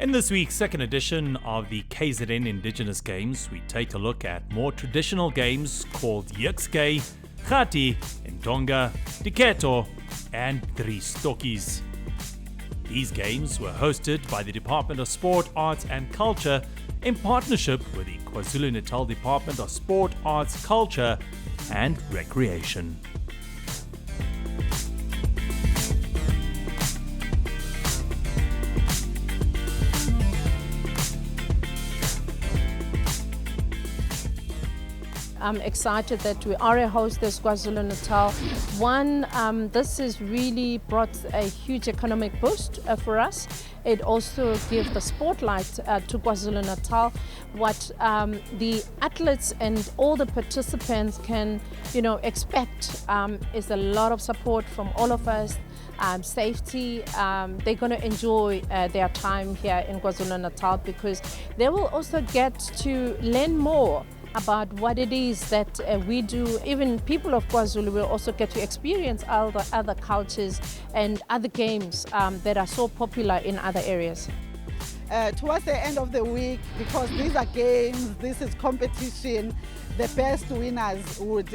In this week's second edition of the KZN Indigenous Games, we take a look at more traditional games called JUKSKEI, Kati, Intonga, DIKETO and DRIE STOKKIES. These games were hosted by the Department of Sport, Arts and Culture in partnership with the KwaZulu Natal Department of Sport, Arts, Culture and Recreation. I'm excited that we are a host as KwaZulu Natal. One, this has really brought a huge economic boost for us. It also gives the spotlight to KwaZulu Natal. What the athletes and all the participants can, expect is a lot of support from all of us. Safety, they're going to enjoy their time here in KwaZulu Natal because they will also get to learn more about what it is that we do. Even people of KwaZulu will also get to experience all the other cultures and other games that are so popular in other areas. Towards the end of the week, because these are games, this is competition, the best winners would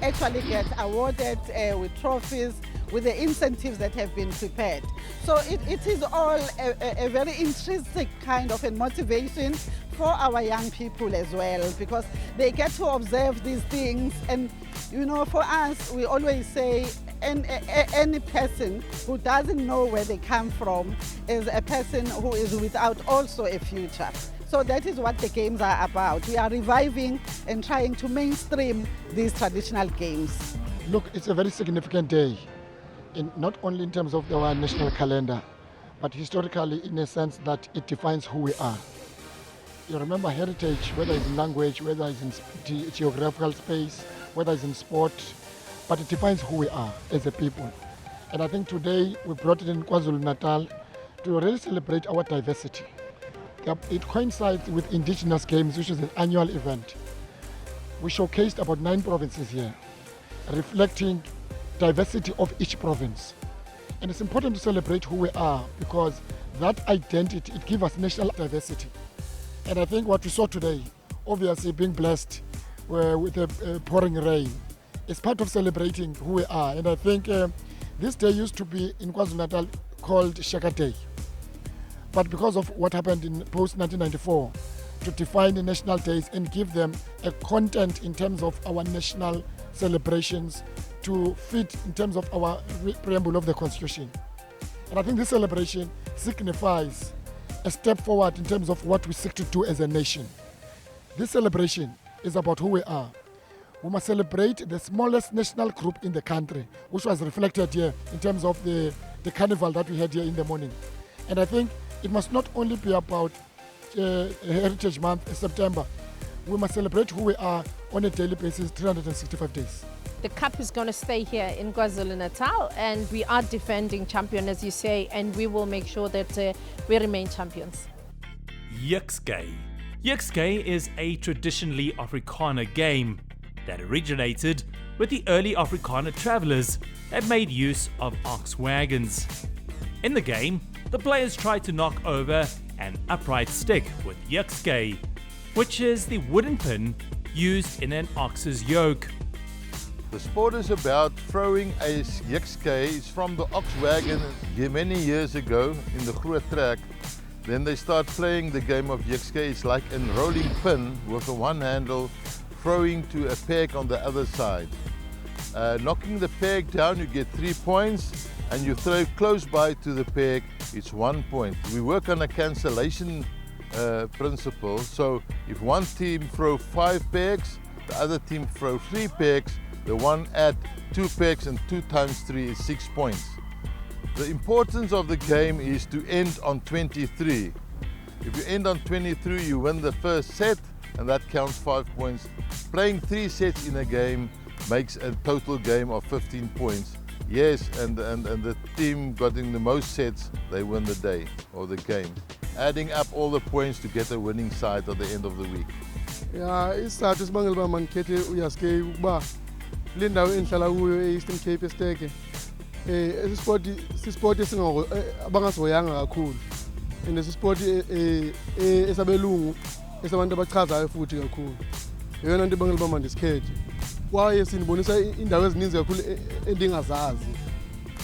actually get awarded with trophies, with the incentives that have been prepared. So it is all a very intrinsic kind of a motivation for our young people as well, because they get to observe these things. And for us, we always say any person who doesn't know where they come from is a person who is without also a future. So that is what the games are about. We are reviving and trying to mainstream these traditional games. Look, it's a very significant day, not only in terms of our national calendar, but historically in a sense that it defines who we are. You remember heritage, whether it's in language, whether it's in geographical space, whether it's in sport, but it defines who we are as a people. And I think today we brought it in KwaZulu Natal to really celebrate our diversity. It coincides with Indigenous Games, which is an annual event. We showcased about 9 provinces here, reflecting diversity of each province. And it's important to celebrate who we are because that identity, it gives us national diversity. And I think what we saw today, obviously being blessed with a pouring rain, is part of celebrating who we are. And I think this day used to be in KwaZulu-Natal called Shaka Day. But because of what happened in post-1994, to define the national days and give them a content in terms of our national celebrations to fit in terms of our preamble of the Constitution. And I think this celebration signifies a step forward in terms of what we seek to do as a nation. This celebration is about who we are. We must celebrate the smallest national group in the country, which was reflected here in terms of the carnival that we had here in the morning. And I think it must not only be about Heritage Month in September. We must celebrate who we are on a daily basis, 365 days. The cup is going to stay here in KwaZulu Natal, and we are defending champion, as you say, and we will make sure that we remain champions. JUKSKEI. JUKSKEI is a traditionally Afrikaner game that originated with the early Afrikaner travelers that made use of ox wagons. In the game, the players try to knock over an upright stick with JUKSKEI, which is the wooden pin used in an ox's yoke. The sport is about throwing a JUKSKEI. It's from the ox wagon many years ago in the Groot Track. Then they start playing the game of JUKSKEI. It's like a rolling pin with a one handle throwing to a peg on the other side. Knocking the peg down, you get 3 points, and you throw close by to the peg, it's 1 point. We work on a cancellation principle, so if one team throw 5 pegs, the other team throw 3 pegs, the one add 2 pegs, and 2 times 3 is 6 points. The importance of the game is to end on 23. If you end on 23, you win the first set, and that counts 5 points. Playing 3 sets in a game makes a total game of 15 points. Yes, and the team getting the most sets, they win the day or the game. Adding up all the points to get a winning side at the end of the week. Yeah, isizathu sibangela uba mandikhethe uJUKSKEI ukuba le ndawo endihlala kuyo e-Eastern Cape esiteke. Esi sport abangazihoyanga kakhulu. and sport esabelungu esabantu abachazayo futhi kakhulu. Yeyona nto ibangela uba mandisikhethe. Kwaye sinibonisa indawo ezininzi kakhulu endingazazi.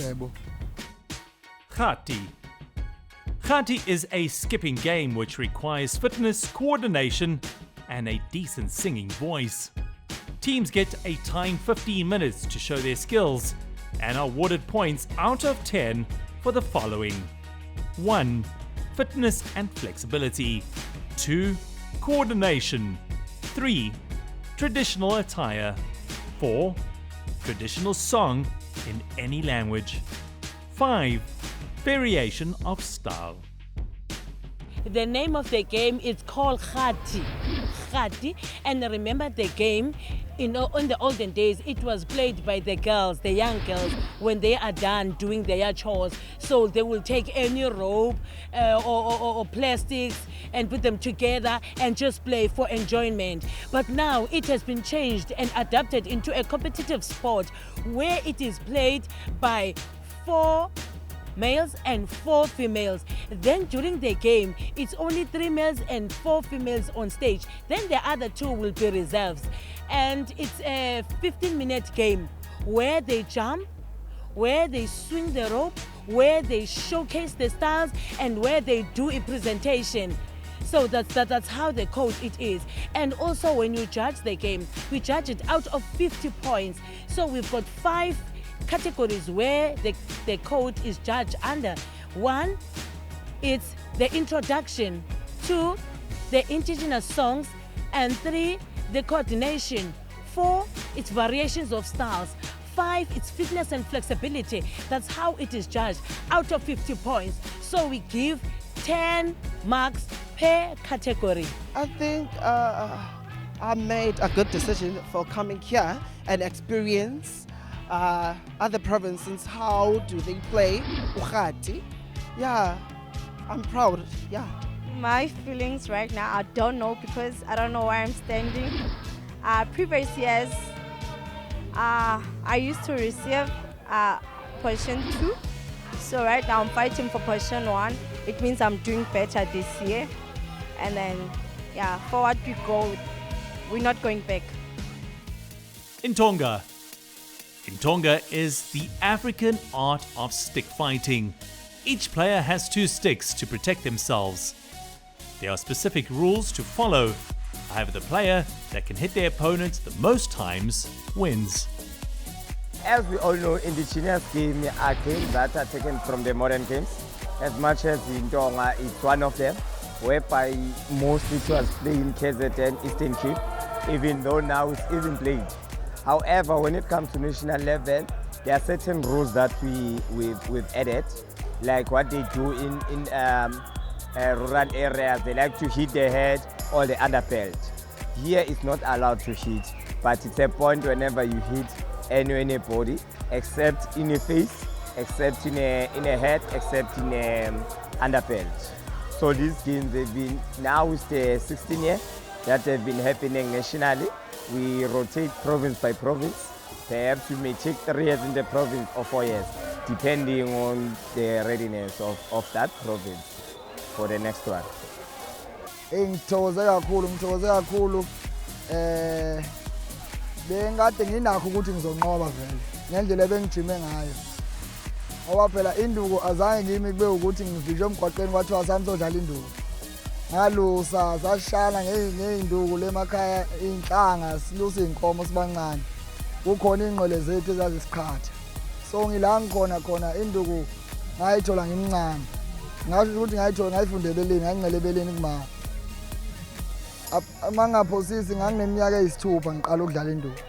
Yebo. Kati. Kati is a skipping game which requires fitness, coordination, and a decent singing voice. Teams get a timed 15 minutes to show their skills and are awarded points out of 10 for the following: 1. Fitness and flexibility. 2. Coordination. 3. Traditional attire. 4. Traditional song in any language. 5. Variation of style. The name of the game is called Kati. Kati. And remember the game, in the olden days, it was played by the girls, the young girls, when they are done doing their chores. So they will take any rope or plastics and put them together and just play for enjoyment. But now it has been changed and adapted into a competitive sport where it is played by 4 males and 4 females. Then during the game, it's only 3 males and 4 females on stage. Then the other 2 will be reserves. And it's a 15-minute game where they jump, where they swing the rope, where they showcase the styles, and where they do a presentation. So that's how the code it is. And also when you judge the game, we judge it out of 50 points. So we've got 5 categories where the code is judged under. 1, it's the introduction. 2, the indigenous songs. And 3, the coordination. 4, it's variations of styles. 5, it's fitness and flexibility. That's how it is judged out of 50 points. So we give 10 marks per category. I think I made a good decision for coming here and experience other provinces. How do they play Kati? Yeah, I'm proud. Yeah. My feelings right now, I don't know because I don't know where I'm standing. Previous years, I used to receive position 2. So right now I'm fighting for position 1. It means I'm doing better this year. And then, yeah, forward we go. We're not going back. Intonga. Intonga is the African art of stick fighting. Each player has 2 sticks to protect themselves. There are specific rules to follow. However, the player that can hit their opponent the most times wins. As we all know, indigenous games are games that are taken from the modern games. As much as Intonga is one of them, whereby mostly it was played in KZN Eastern Cape, even though now it's even played. However, when it comes to national level, there are certain rules that we've added, like what they do in rural areas. They like to hit the head or the underbelt. Here it's not allowed to hit, but it's a point whenever you hit anybody, except in the face, except in a head, except in a underbelt. So these games have been, now it's the 16th year that have been happening nationally. We rotate province by province. Perhaps we may take 3 years in the province or 4 years, depending on the readiness of that province for the next one. Ngithokoze kakhulu bengade nginakho ukuthi ngizonqoba vele ngendlela ebengijime ngayo ngoba phela induku azange ngimi kube ukuthi ngivijwe emgwaqeni kwathiwa samsodlala induku ngalusa sashana ngeinduku lemakhaya inhlanga silusa inkomo sibancane kukhona ingqole zethu ezazisiqhatha so ngila ngikhona induku ngayithola ngimncane ngasho ukuthi ngayithola ngayifunde beleni ngangicela beleni kuma amangaphosisi ngangineminyaka eyisithupha ngiqala ukudlala induku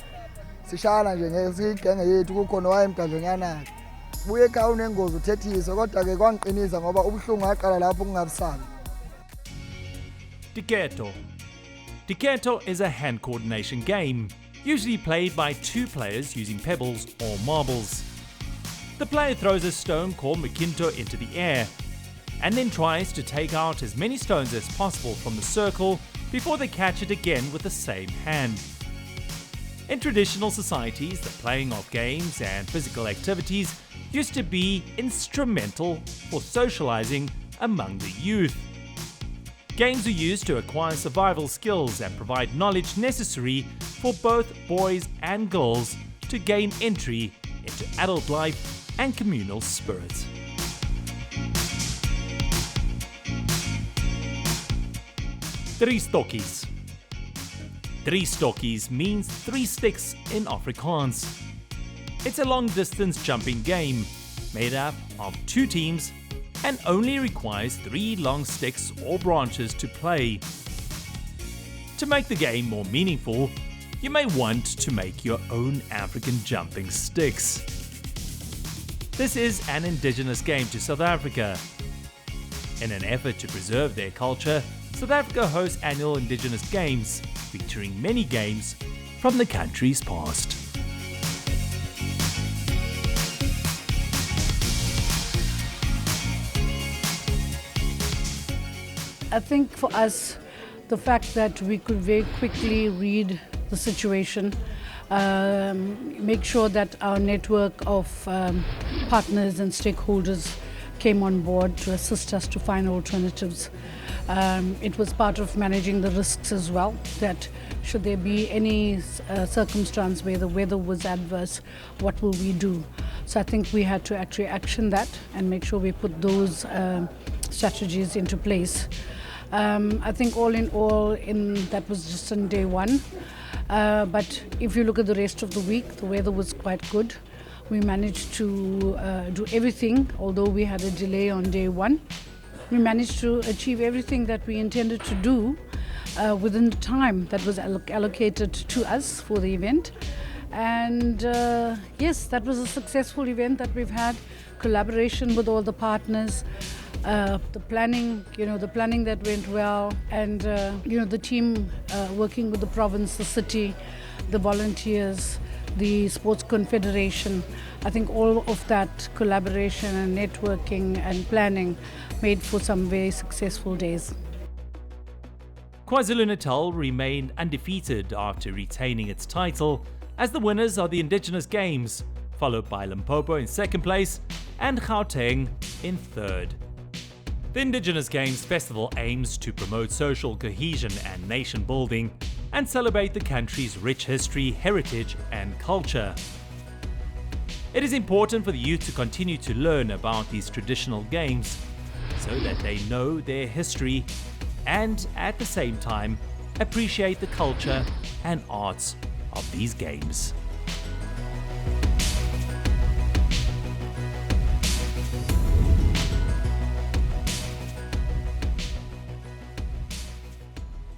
sishana nje ngesigenge yethu kukhona wayemdadlanyana buye ekhaya unengozi uthethiso kodwa ke kwangiqinisa ngoba ubuhlungu aqala lapho kungabusabi. Diketo. Diketo is a hand coordination game, usually played by 2 players using pebbles or marbles. The player throws a stone called Makinto into the air, and then tries to take out as many stones as possible from the circle before they catch it again with the same hand. In traditional societies, the playing of games and physical activities used to be instrumental for socializing among the youth. Games are used to acquire survival skills and provide knowledge necessary for both boys and girls to gain entry into adult life and communal spirit. Drie stokkies. Drie stokkies means 3 sticks in Afrikaans. It's a long-distance jumping game made up of 2 teams and only requires 3 long sticks or branches to play. To make the game more meaningful, you may want to make your own African jumping sticks. This is an indigenous game to South Africa. In an effort to preserve their culture, South Africa hosts annual Indigenous Games, featuring many games from the country's past. I think for us, the fact that we could very quickly read the situation, make sure that our network of partners and stakeholders came on board to assist us to find alternatives. It was part of managing the risks as well, that should there be any circumstance where the weather was adverse, what will we do? So I think we had to actually action that and make sure we put those strategies into place. I think all in all, that was just on day 1. But if you look at the rest of the week, the weather was quite good. We managed to do everything, although we had a delay on day 1. We managed to achieve everything that we intended to do within the time that was allocated to us for the event. And yes, that was a successful event that we've had, collaboration with all the partners. The planning that went well, and the team working with the province, the city, the volunteers, the Sports Confederation. I think all of that collaboration and networking and planning made for some very successful days. KwaZulu-Natal remained undefeated after retaining its title as the winners of the Indigenous Games, followed by Limpopo in 2nd place and Gauteng in 3rd. The Indigenous Games Festival aims to promote social cohesion and nation building and celebrate the country's rich history, heritage and culture. It is important for the youth to continue to learn about these traditional games so that they know their history and at the same time appreciate the culture and arts of these games.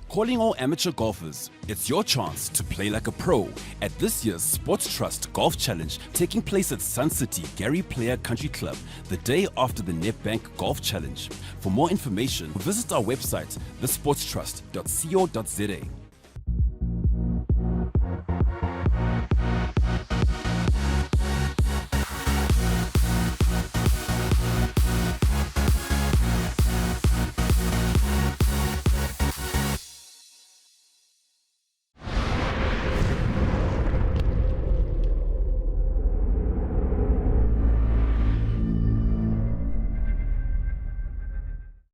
Calling all amateur golfers, it's your chance to play like a pro at this year's Sports Trust Golf Challenge taking place at Sun City Gary Player Country Club the day after the Nedbank Golf Challenge. For more information, visit our website, thesportstrust.co.za.